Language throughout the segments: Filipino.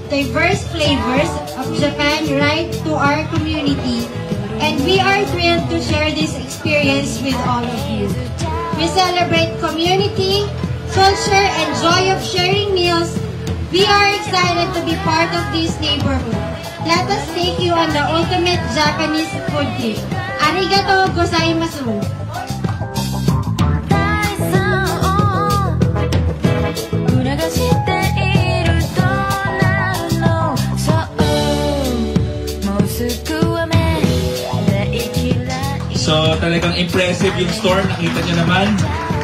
diverse flavors of Japan right to our community, and we are thrilled to share this experience with all of you. We celebrate community, culture, and joy of sharing meals. We are excited to be part of this neighborhood. Let us take you on the ultimate Japanese food trip. Arigatou gozaimasu! So talagang impressive yung store, nakita nyo naman.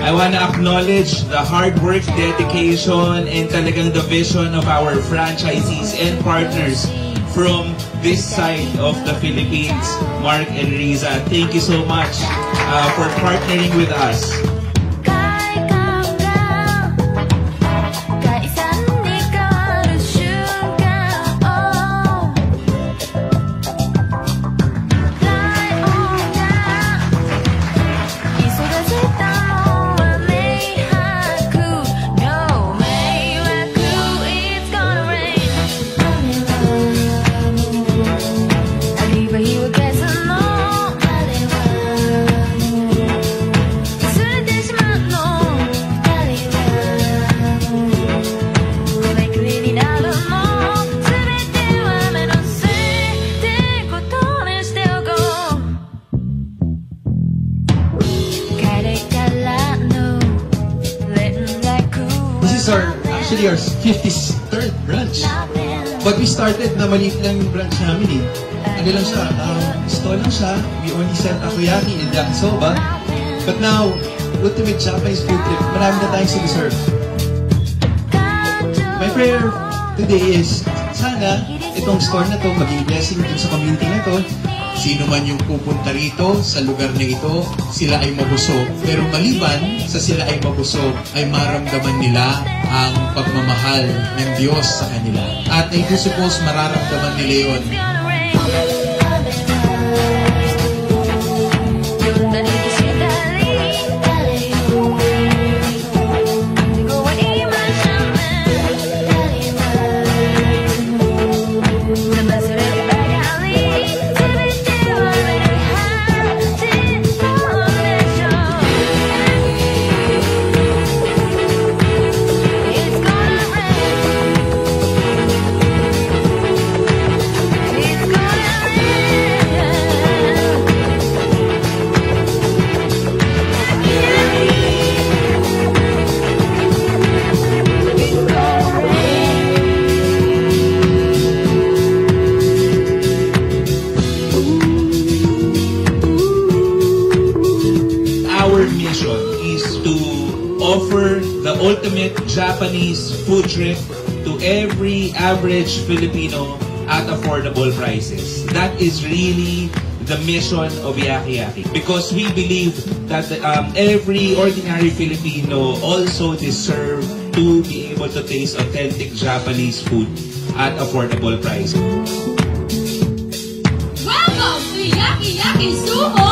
I wanna acknowledge the hard work, dedication, and talagang the vision of our franchisees and partners from this side of the Philippines. Mark and Riza, thank you so much for partnering with us. This is actually our 53rd branch. But we started na maliit lang yung branch namin eh. Ano lang siya, stall lang siya. We only sell takoyaki and yakisoba. But now, ultimate Japanese food trip, marami na tayong siniserve. My prayer today is, sana itong store na to maging blessing dun sa community na to. Sino man yung pupunta rito sa lugar na ito, sila ay mabusog. Pero maliban sa sila ay mabusog, ay maramdaman nila ang pagmamahal ng Diyos sa kanila. At I do suppose mararamdaman nila yun. Offer the ultimate Japanese food trip to every average Filipino at affordable prices. That is really the mission of Yaki Yaki, because we believe that every ordinary Filipino also deserve to be able to taste authentic Japanese food at affordable prices. Welcome to Yaki Yaki Sumo!